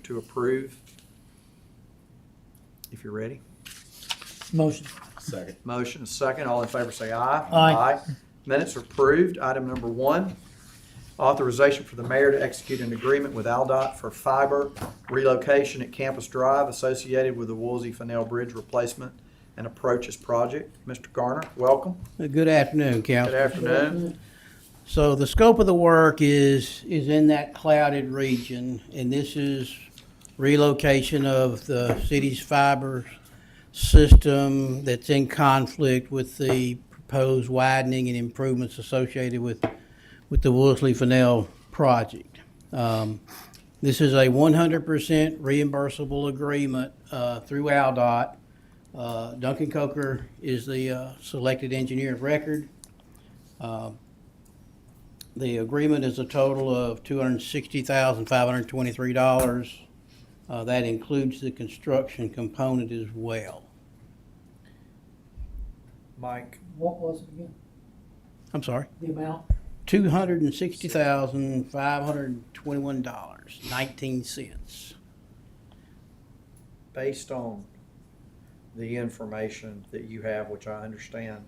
to approve? If you're ready. Motion. Second. Motion is second. All in favor say aye. Aye. Minutes are approved. Item number 1, authorization for the mayor to execute an agreement with Aldott for fiber relocation at Campus Drive associated with the Woolsey-Fennell Bridge replacement and approaches project. Mr. Garner, welcome. Good afternoon, Good Council. afternoon. So the scope of the work is in that clouded region, and this is relocation of the city's fiber system that's in conflict with the proposed widening and improvements associated with the Woolsey-Fennell project. This is a 100% reimbursable agreement through Aldott. Duncan Coker is the selected engineer of record. The agreement is a total of $260,523. That includes the construction component as well. Mike, What was it again? I'm sorry, The amount? $260,521.19. based on the information that you have, which I understand,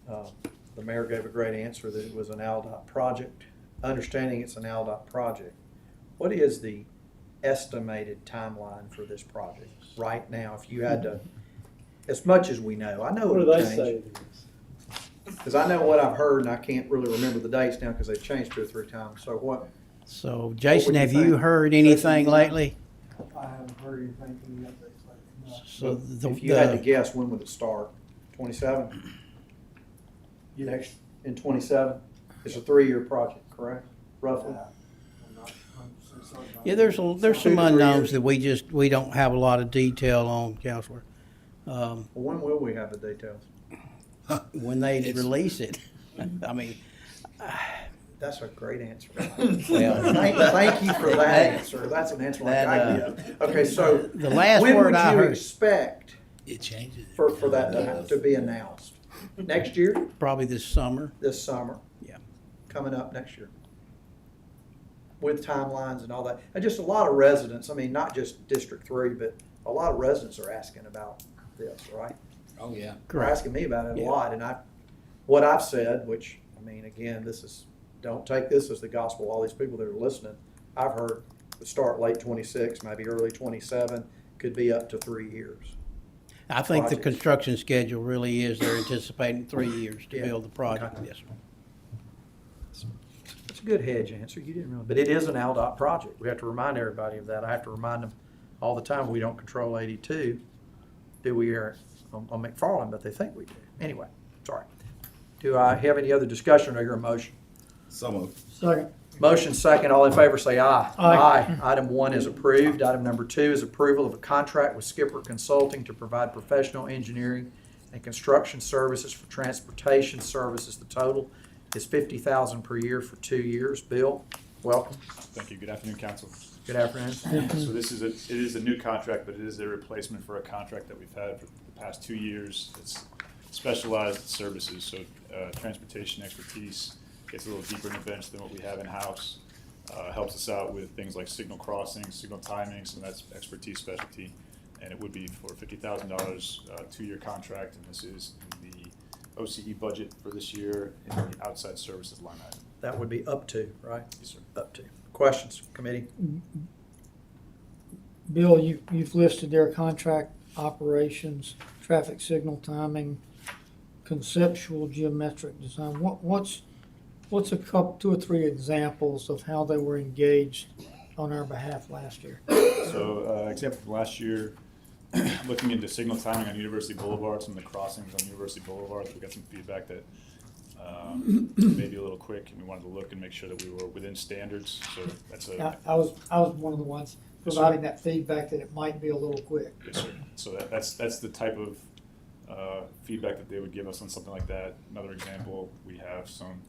the mayor gave a great answer that it was an Aldott project. Understanding it's an Aldott project, what is the estimated timeline for this project right now? If you had to, as much as we know, I know What do it'll they change. say it is? Because I know what I've heard, and I can't really remember the dates now because they've changed 2 or 3 times. So what? So, Jason, would you have you think? heard anything Jason? lately? I haven't heard anything from the updates lately. No. So If you had to guess, when would it start? 27? Yes. In 27? It's a 3-year project, correct? Roughly? I'm not 100% certain. Yeah, there's some 2 to 3 unknowns years. that we don't have a lot of detail on, Counselor. Well, when will we have the details? When they release it, I mean, That's a great answer. well, Thank you for that answer. That's an answer like I That, give. Okay, so the last when word would I you heard, expect It changes. for that to be announced? Next year? probably this summer. This summer? Yeah. Coming up next year? With timelines and all that. And just a lot of residents, I mean, not just District 3, but a lot of residents are asking about this, right? Oh, yeah. They're Correct. asking me about it a Yeah. lot, and what I've said, which, I mean, again, don't take this as the gospel, all these people that are listening, I've heard it start late 26, maybe early 27, could be up to 3 years. I think the Projects. construction schedule really is, they're anticipating 3 years to Yeah. build the project. Okay. Yes, sir. It's a good hedge answer, you didn't really, but it is an Aldott project. We have to remind everybody of that. I have to remind them all the time, we don't control 82, do we, Eric, on McFarland, but they think we do. Anyway, sorry. Do I have any other discussion or your motion? So moved. Second. Motion second, all in favor say aye. Aye. Item 1 is approved. Item number 2 is approval of a contract with Skipper Consulting to provide professional engineering and construction services for transportation services. The total is $50,000 per year for 2 years. Bill, welcome. Thank you. Good afternoon, council. Good afternoon. So it is a new contract, but it is a replacement for a contract that we've had for the past 2 years. It's specialized services, so transportation expertise, gets a little deeper in the bench than what we have in-house. Helps us out with things like signal crossings, signal timings, and that's expertise specialty. And it would be for $50,000, 2-year contract, and this is in the OCE budget for this year in the outside services line item. That would be up to, right? Yes, sir. Up to. Questions, committee? Bill, you've listed their contract operations, traffic signal timing, conceptual geometric design. What's a couple, 2 or 3 examples of how they were engaged on our behalf last year? So, example from last year, looking into signal timing on University Boulevard, some of the crossings on University Boulevard, we got some feedback that may be a little quick, and we wanted to look and make sure that we were within standards. So that's I was one of the ones providing that feedback that it might be a little quick. yes, sir. So that's the type of feedback that they would give us on something like that. Another example, we have some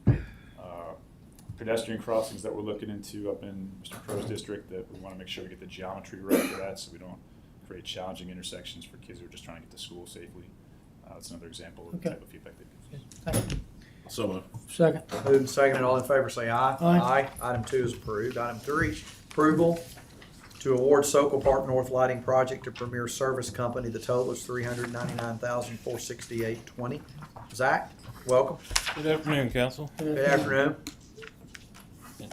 pedestrian crossings that we're looking into up in Mr. Crow's district that we want to make sure we get the geometry right for that, so we don't create challenging intersections for kids who are just trying to get to school safely. That's another example of the Okay. type of feedback they give us. Thank you. So moved. Second. Moved and seconded, all in favor say aye. Aye. Item 2 is approved. Item 3, approval to award Sokol Park North Lighting Project to Premier Service Company. The total is $399,468.20. Zach, welcome. Good afternoon, council. Good afternoon. This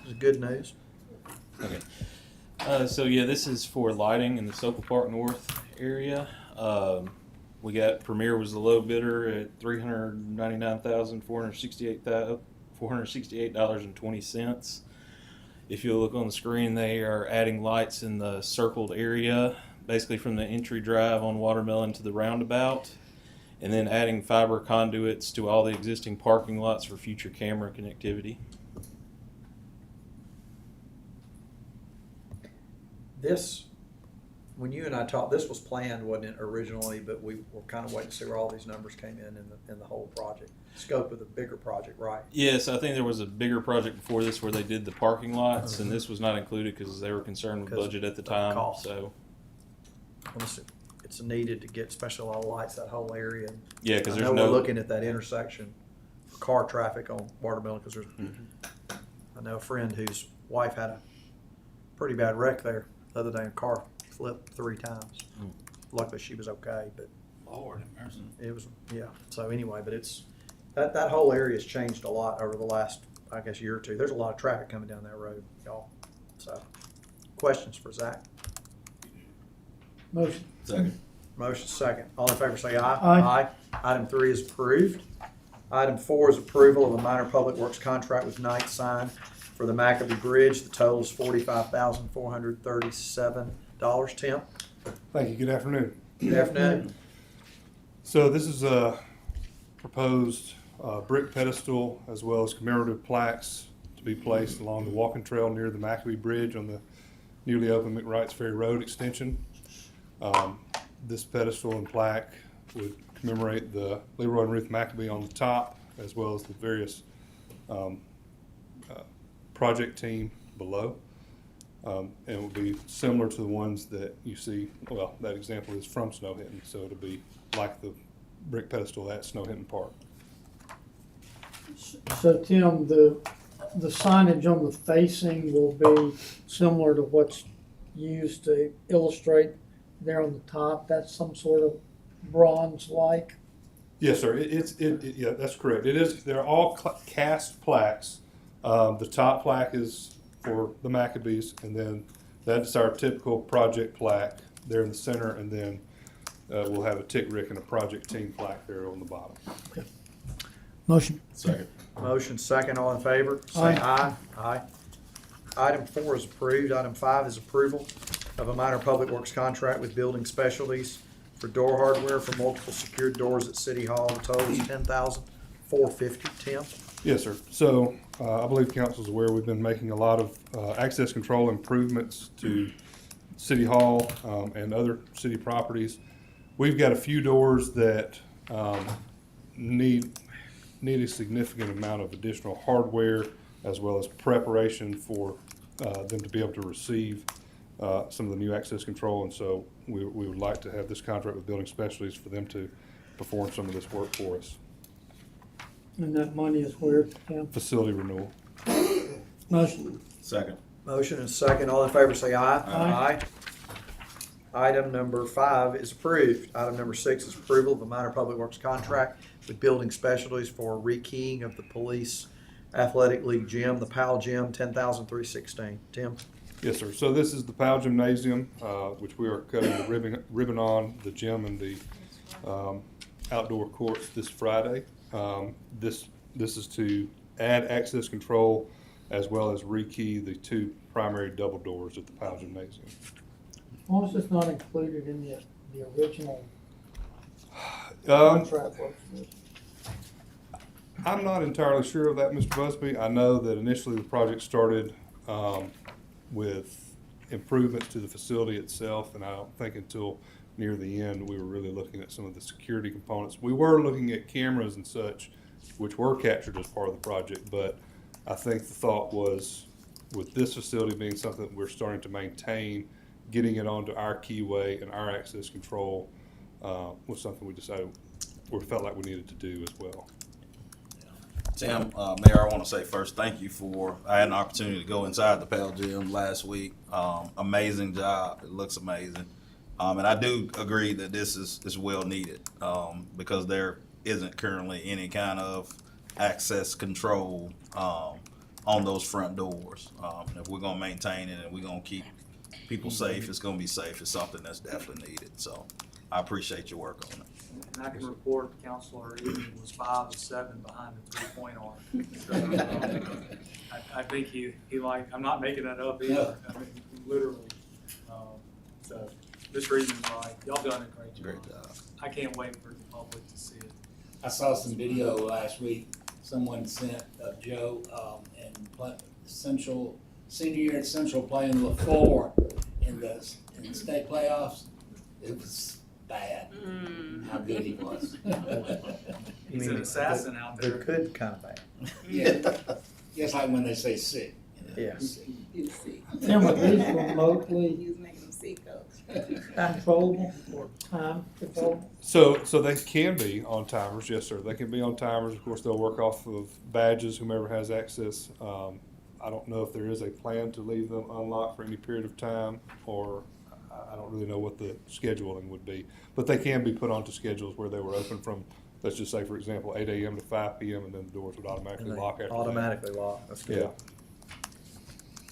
is good news. Okay. So yeah, this is for lighting in the Sokol Park North area. We got Premier was the low bidder at $468.20. If you look on the screen, they are adding lights in the circled area, basically from the entry drive on Watermelon to the roundabout, and then adding fiber conduits to all the existing parking lots for future camera connectivity. This, when you and I talked, this was planned, wasn't it, originally, but we were kind of waiting to see where all these numbers came in the whole project, scope of the bigger project, right? Yes, I think there was a bigger project before this where they did the parking lots, and this was not included because they were concerned with Because budget at the of time. cost. So It's needed to get, especially all the lights, that whole area. yeah, because I there's know no we're looking at that intersection for car traffic on Watermelon, because there's, I know a friend whose wife had a pretty bad wreck there the other day, a car flipped 3 times. Luckily, she was okay, but Lord have mercy. it was, yeah. So anyway, but it's, that whole area has changed a lot over the last, I guess, year or two. There's a lot of traffic coming down that road, y'all. So, questions for Zach? Motion. Second. Motion second. All in favor say aye. Aye. Item 3 is approved. Item 4 is approval of a minor public works contract with Knight Sign for the Maccabee Bridge. The total is $45,437. Tim? Thank you. Good afternoon. Good afternoon. So this is a proposed brick pedestal as well as commemorative plaques to be placed along the walking trail near the Maccabee Bridge on the newly opened McWrights Ferry Road extension. This pedestal and plaque would commemorate the Leroy and Ruth Maccabee on the top, as well as the various project team below. And it will be similar to the ones that you see, well, that example is from Snow Hinton, so it'll be like the brick pedestal at Snow Hinton Park. So Tim, the signage on the facing will be similar to what's used to illustrate there on the top. That's some sort of bronze-like. Yes, sir. Yeah, that's correct. It is. They're all cast plaques. The top plaque is for the Maccabees, and then that's our typical project plaque there in the center, and then we'll have a Tick Rick and a project team plaque there on the bottom. Motion. Second. Motion second. All in favor say aye. Aye. Item 4 is approved. Item 5 is approval of a minor public works contract with Building Specialties for door hardware for multiple secured doors at City Hall. The total is $10,450. Tim? Yes, sir. So I believe council's aware we've been making a lot of access control improvements to City Hall and other city properties. We've got a few doors that need a significant amount of additional hardware as well as preparation for them to be able to receive some of the new access control. And so we would like to have this contract with Building Specialties for them to perform some of this work for us. And that money is where, Tim? Facility renewal. Motion. Second. Motion and second. All in favor say aye. Aye. Item number 5 is approved. Item number 6 is approval of a minor public works contract with Building Specialties for rekeying of the police athletic league gym, the PAL gym, $10,316. Tim? Yes, sir. So this is the PAL Gymnasium, which we are cutting the ribbon on the gym and the outdoor courts this Friday. This is to add access control as well as rekey the 2 primary double doors at the PAL Gymnasium. Why was this not included in the original Um, contract? I'm not entirely sure of that, Mr. Busby. I know that initially the project started with improvements to the facility itself, and I don't think until near the end we were really looking at some of the security components. We were looking at cameras and such, which were captured as part of the project, but I think the thought was with this facility being something that we're starting to maintain, getting it onto our keyway and our access control was something we decided we felt like we needed to do as well. Tim, Mayor, I want to say first, thank you I had an opportunity to go inside the Pale Gym last week. Amazing job. It looks amazing. And I do agree that this is well needed, because there isn't currently any kind of access control, on those front doors. And if we're gonna maintain it and we're gonna keep people safe, it's gonna be safe. It's something that's definitely needed. So I appreciate your work on it. And I can report Councilor Eden was 5 of 7 behind the 3-point arc. So, I think he I'm not making that up either. I mean, literally. So Ms. Reed's right. Y'all done a great job. Great job. I can't wait for the public to see it. I saw some video last week. Someone sent Joe Central senior year at Central playing with floor in the state playoffs. It was bad. How good he was. He's an assassin out there. They're good kind of bad. Yeah, just like when they say sick. Yes. Tim, are these remotely He's making them sick, Coach. controllable or time controllable? So they can be on timers, yes, sir. They can be on timers. Of course, they'll work off of badges, whomever has access. I don't know if there is a plan to leave them unlocked for any period of time, or I don't really know what the scheduling would be. But they can be put onto schedules where they were open from, let's just say, for example, 8 a.m. to 5 p.m., and then the doors would automatically And they lock after that. automatically lock. That's good. Yeah.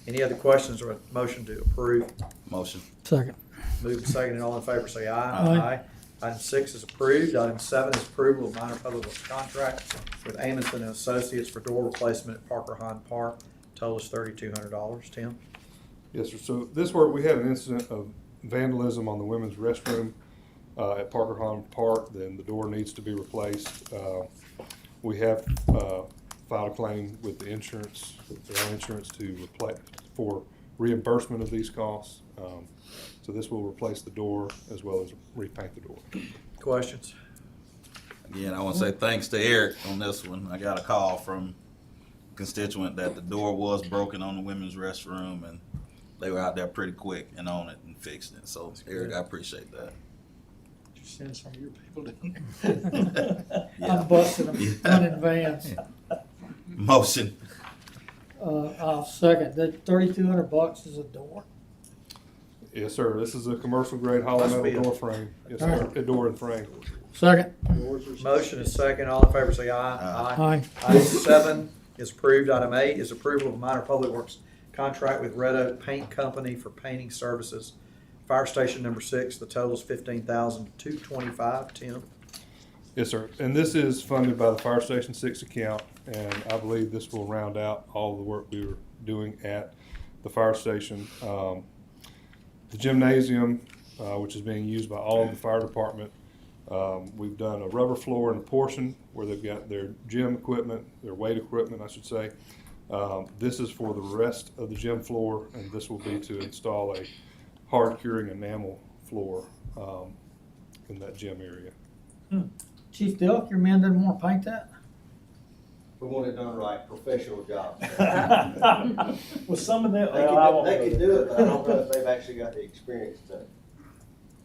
Any other questions or a motion to approve? Motion. Second. Moving second, and all in favor say aye. Aye. Item 6 is approved. Item 7 is approval of minor public works contract with Amundsen and Associates for door replacement at Parker Hahn Park. Total is $3,200. Tim? Yes, sir. So this work, we had an incident of vandalism on the women's restroom at Parker Hahn Park. Then the door needs to be replaced. We have filed a claim with the insurance, their own insurance, to replace for reimbursement of these costs. So this will replace the door as well as repaint the door. Questions? Again, I want to say thanks to Eric on this one. I got a call from a constituent that the door was broken on the women's restroom, and they were out there pretty quick and on it and fixed it. So Eric, I appreciate that. Did you send some of your people down there? I'm busting them in advance. Motion. I'll second. That $3,200 is a door. Yes, sir. This is a commercial grade hollow Must be metal a- door frame. Yes, sir. A door and frame. Second. Motion is second. All in favor say aye. Aye. Item 7 is approved. Item 8 is approval of minor public works contract with Red Oak Paint Company for painting services. Fire station number 6, the total is $15,225. Tim? Yes, sir. And this is funded by the Fire Station 6 account, and I believe this will round out all the work we were doing at the fire station. The gymnasium, which is being used by all of the fire department, we've done a rubber floor in a portion where they've got their gym equipment, their weight equipment, I should say. This is for the rest of the gym floor, and this will be to install a hard curing enamel floor in that gym area. Chief Dilk, your men didn't want to paint that? We want it done right, professional job. Well, some of that, They can do it, but I don't know if they've actually got the experience to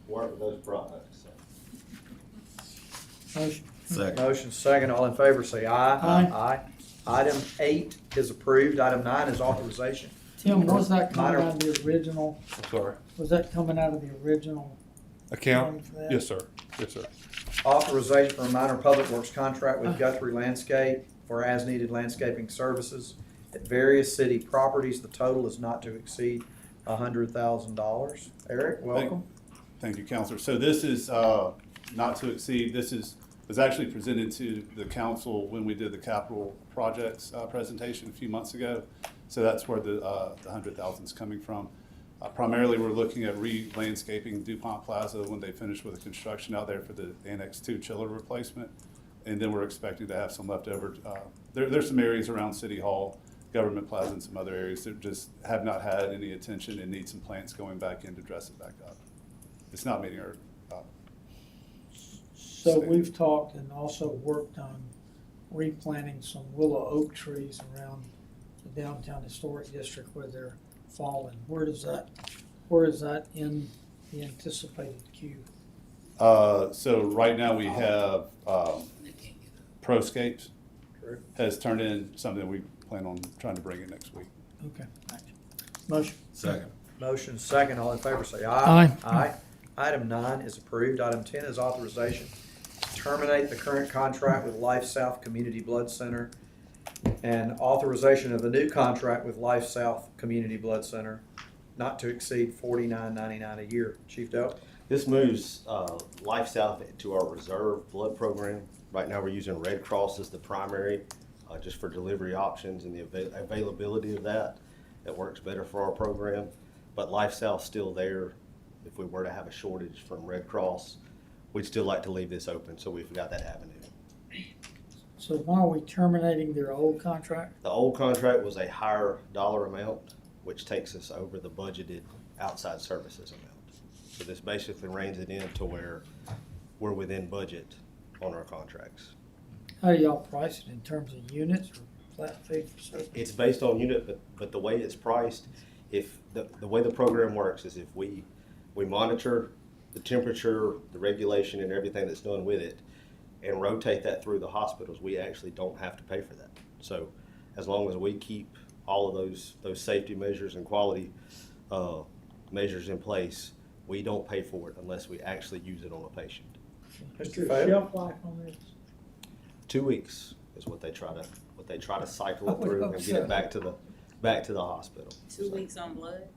work with those products. Motion. Second. Motion second. All in favor say aye. Aye. Item 8 is approved. Item 9 is authorization. Tim, was that coming Minor- out of the original, I'm sorry. was that coming out of the original? Account? For that? Yes, sir. Yes, sir. Authorization for a minor public works contract with Guthrie Landscape for as-needed landscaping services at various city properties. The total is not to exceed $100,000. Eric, welcome. Thank you, Counselor. So this is not to exceed, was actually presented to the council when we did the capital projects presentation a few months ago. So that's where the 100,000 is coming from. Primarily, we're looking at re-landscaping DuPont Plaza when they finish with the construction out there for the Annex 2 chiller replacement. And then we're expecting to have some leftover. There's some areas around City Hall, Government Plaza, and some other areas that just have not had any attention and need some plants going back in to dress it back up. It's not meeting our So we've talked and also worked on replanting some willow oak trees around the downtown historic district where they're fallen. Where is that in the anticipated queue? So right now we have Proscapes has turned in something that we plan on trying to bring in next week. Okay. Motion. Second. Motion second, all in favor say aye. Aye. Aye. Item 9 is approved. Item 10 is authorization to terminate the current contract with Life South Community Blood Center and authorization of the new contract with Life South Community Blood Center not to exceed $49.99 a year. Chief Doe? This moves Life South to our reserve blood program. Right now, we're using Red Cross as the primary, just for delivery options and the availability of that. It works better for our program, but Life South's still there. If we were to have a shortage from Red Cross, we'd still like to leave this open, so we've got that avenue. So why are we terminating their old contract? The old contract was a higher dollar amount, which takes us over the budgeted outside services amount. So this basically reins it in to where we're within budget on our contracts. How do y'all price it in terms of units or flat fee for service? It's based on unit, but the way it's priced, if the way the program works is if we monitor the temperature, the regulation, and everything that's done with it, and rotate that through the hospitals, we actually don't have to pay for that. So as long as we keep all of those safety measures and quality measures in place, we don't pay for it unless we actually use it on a patient. Mr. Fayettey? Shelf life on this? 2 weeks is what they try to cycle it through and get it back to the hospital. 2 weeks on blood?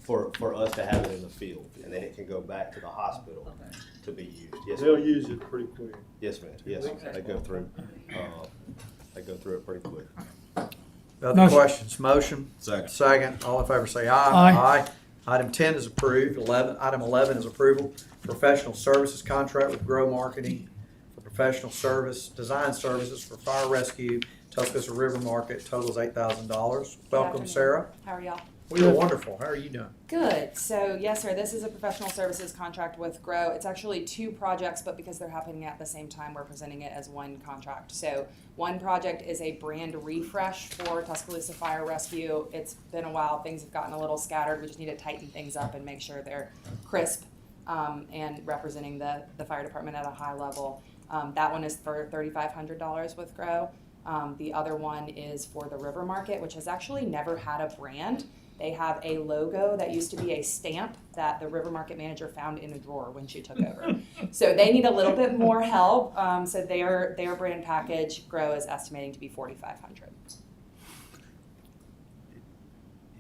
For us to have it in the field, and then it can go back to the hospital to be used. Yes, They'll ma'am. use it pretty quick. Yes, ma'am. Yes, they go through it pretty quick. Other Motion. questions? Motion? Second. Second, all in favor say aye. Aye. Item 10 is approved. Item 11 is approval. Professional services contract with Grow Marketing for professional design services for fire rescue, Tuscaloosa River Market, totals $8,000. Welcome, afternoon. Sarah. How are y'all? We are wonderful. How are you doing? Good. So, yes, sir, this is a professional services contract with Grow. It's actually 2 projects, but because they're happening at the same time, we're presenting it as one contract. So, one project is a brand refresh for Tuscaloosa Fire Rescue. It's been a while. Things have gotten a little scattered. We just need to tighten things up and make sure they're crisp and representing the fire department at a high level. That one is for $3,500 with Grow. The other one is for the River Market, which has actually never had a brand. They have a logo that used to be a stamp that the River Market manager found in a drawer when she took over. So they need a little bit more help. So their brand package, Grow, is estimating to be $4,500.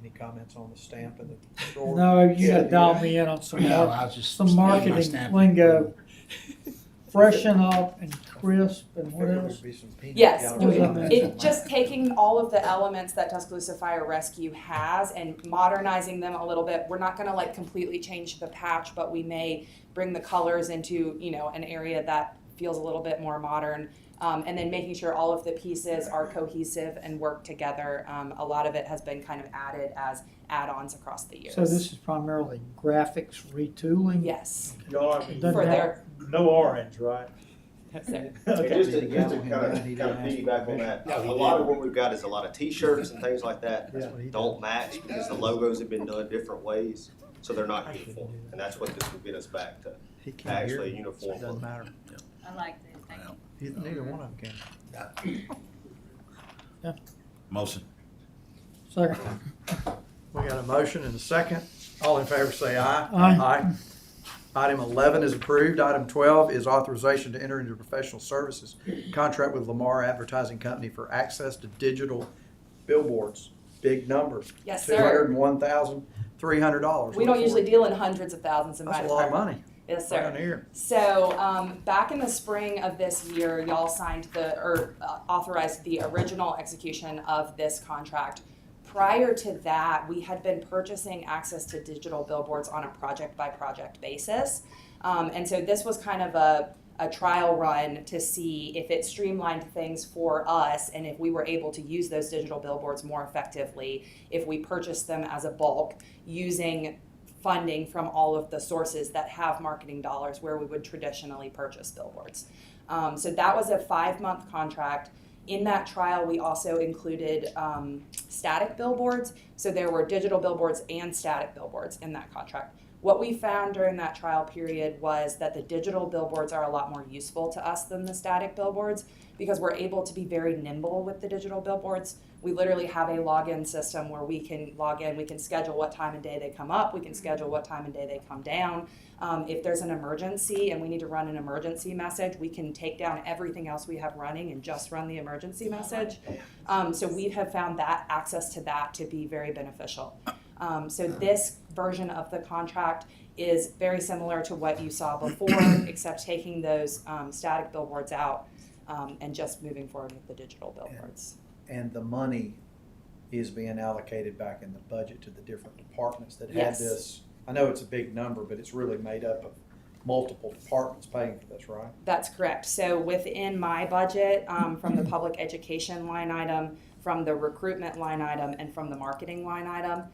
Any comments on the stamp and the drawer? No, you gotta dial me in on some No, I was just. some marketing lingo. Freshen up and crisp and what Figured else? there'd be some peanut Yes, gallery on that. it just taking all of the elements that Tuscaloosa Fire Rescue has and modernizing them a little bit. We're not gonna like completely change the patch, but we may bring the colors into, an area that feels a little bit more modern. And then making sure all of the pieces are cohesive and work together. A lot of it has been kind of added as add-ons across the years. So this is primarily graphics retooling? Yes. Y'all are, Doesn't For have- their, no orange, right? so- And just to kind of piggyback on that, a lot of what we've got is a lot of T-shirts and things like that That's what he don't match because the logos have been done different ways, so they're not uniform. And that's what this will get us back to, He can't hear actually a me, uniform so it doesn't look. matter. I like that. Thank you. Neither one of them can. Motion. Second. We got a motion and a second. All in favor say aye. Aye. Item 11 is approved. Item 12 is authorization to enter into a professional services contract with Lamar Advertising Company for access to digital billboards. Big numbers. Yes, sir. $201,300. We don't usually deal in hundreds of thousands in my That's a lot of department. money. Yes, sir. Around here. So back in the spring of this year, y'all signed authorized the original execution of this contract. Prior to that, we had been purchasing access to digital billboards on a project-by-project basis. And so this was kind of a trial run to see if it streamlined things for us and if we were able to use those digital billboards more effectively if we purchased them as a bulk using funding from all of the sources that have marketing dollars where we would traditionally purchase billboards. So that was a 5-month contract. In that trial, we also included static billboards. So there were digital billboards and static billboards in that contract. What we found during that trial period was that the digital billboards are a lot more useful to us than the static billboards because we're able to be very nimble with the digital billboards. We literally have a login system where we can log in, we can schedule what time and day they come up, we can schedule what time and day they come down. If there's an emergency and we need to run an emergency message, we can take down everything else we have running and just run the emergency message. So we have found that access to that to be very beneficial. So this version of the contract is very similar to what you saw before, except taking those static billboards out and just moving forward with the digital billboards. And the money is being allocated back in the budget to the different departments that had Yes. this. I know it's a big number, but it's really made up of multiple departments paying for this, right? That's correct. So within my budget, from the public education line item, from the recruitment line item, and from the marketing line item,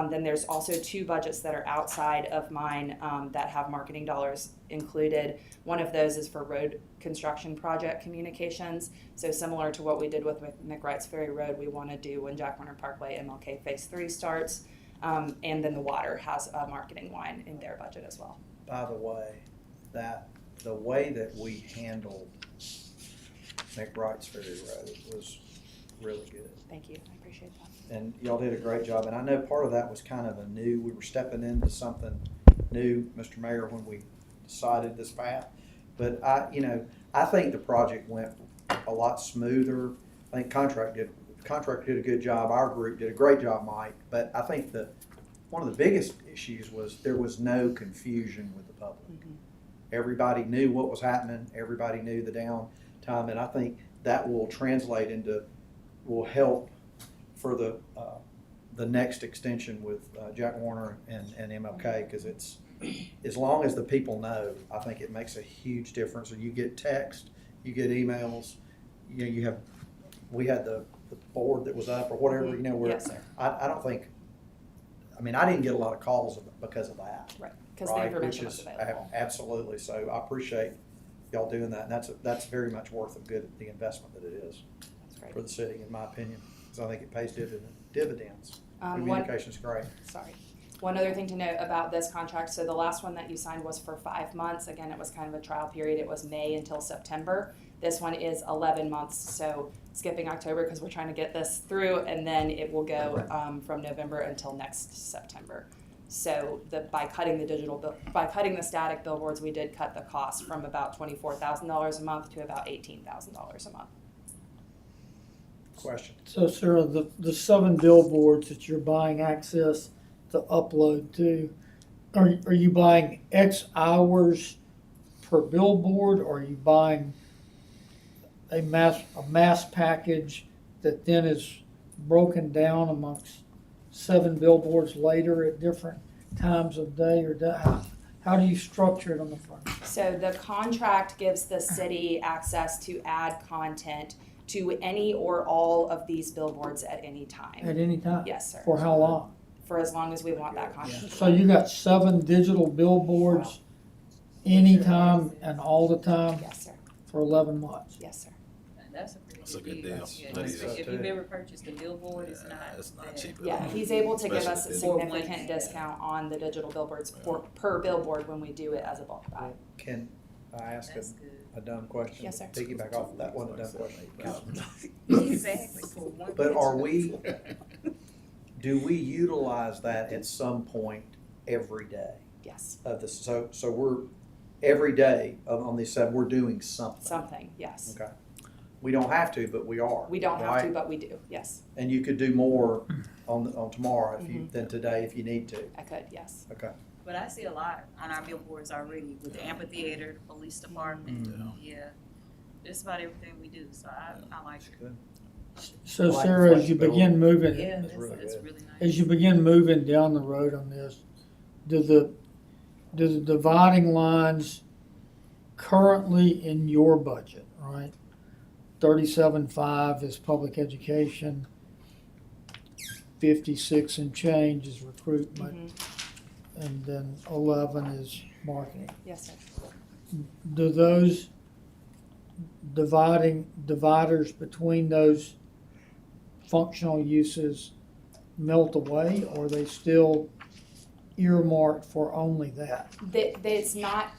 then there's also 2 budgets that are outside of mine that have marketing dollars included. One of those is for road construction project communications. So similar to what we did with McWright's Ferry Road, we want to do when Jack Warner Parkway MLK Phase 3 starts. And then the water has a marketing line in their budget as well. By the way, the way that we handled McWright's Ferry Road was really good. Thank you. I appreciate that. And y'all did a great job. And I know part of that was kind of we were stepping into something new, Mr. Mayor, when we decided this path. But I think the project went a lot smoother. I think contractor did a good job. Our group did a great job, Mike. But I think one of the biggest issues was there was no confusion with the public. Mm-hmm. Everybody knew what was happening. Everybody knew the downtime. And I think that will will help for the next extension with Jack Warner and MLK, because it's, as long as the people know, I think it makes a huge difference. And you get text, you get emails, we had the board that was up or whatever, where Yes, sir. I don't think, I didn't get a lot of calls because of that. Right. Because the Right, information which was is available. absolutely. So I appreciate y'all doing that. And that's very much worth the investment that it is That's great. for the city, in my opinion, because I think it pays dividends. One- Communication's great. Sorry. One other thing to note about this contract, so the last one that you signed was for 5 months. Again, it was kind of a trial period. It was May until September. This one is 11 months, so skipping October because we're trying to get this through, and then it will go from November until next September. So by cutting the static billboards, we did cut the cost from about $24,000 a month to about $18,000 a month. Question. So Sarah, the 7 billboards that you're buying access to upload to, are you buying X hours per billboard, or are you buying a mass package that then is broken down amongst 7 billboards later at different times of day, or how do you structure it on the front? So the contract gives the city access to add content to any or all of these billboards at any time. At any time? Yes, sir. For how long? For as long as we want that content. So you got 7 digital billboards anytime and all the time Yes, sir. for 11 months? Yes, sir. That's That's a good deal. Yeah, That is. if you've ever purchased a billboard, it's not. It's not bad. cheap. Yeah, he's able to give us a Especially for significant one- discount on the digital billboards per billboard when we do it as a bulk buy. Can I ask That's good. a dumb question? Yes, sir. Piggyback off of that one, a dumb question. Exactly. For one But are person. do we utilize that at some point every day Yes, of this? So we're, every day on these 7, we're doing something. something, yes. Okay. We don't have to, but we are. We don't have to, right? but we do, yes. And you could do more on tomorrow than today if you need to. I could, yes. Okay. But I see a lot on our billboards already with the amphitheater, the police department. Yeah. Just about everything we do, so I like it. Good. So Like Sarah, as you flexibility. begin moving, Yeah, That's really it's good. really nice. as you begin moving down the road on this, do the dividing lines currently in your budget, right? 37.5 is public education, 56 and change is recruitment, and then 11 is marketing. Yes, sir. Do those dividers between those functional uses melt away, or are they still earmarked for only that? That it's not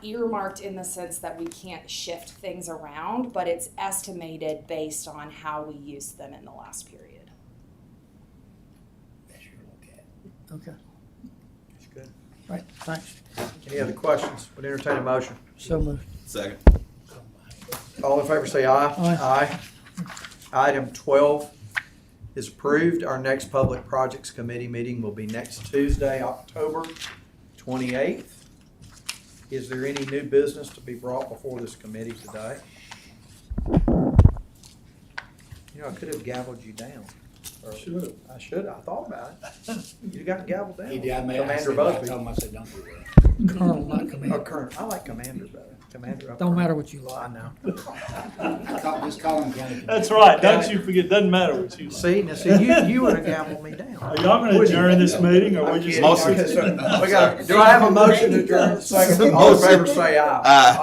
earmarked in the sense that we can't shift things around, but it's estimated based on how we used them in the last period. That's your look at. Okay, That's good. right, thanks. Any other questions? Would entertain a motion. So moved. Second. All in favor say aye. Aye. Item 12 is approved. Our next Public Projects Committee meeting will be next Tuesday, October 28th. Is there any new business to be brought before this committee today? You know, I could have gavelled you down. Or I should. I thought about it. You got gavelled down. He did, I Commander said, I Busby. told him, I said, don't do that. Colonel, not Oh, Commander. Colonel. I like Commander better. Commander. up Don't front. matter what you I like. know. Just call him county. That's right, don't you forget, doesn't matter what you like. See, you would have gambled me down. Are y'all gonna adjourn this meeting, or I'm we just? kidding. Okay, so we got. Do I have a motion to adjourn? Second. All in favor say aye. Aye.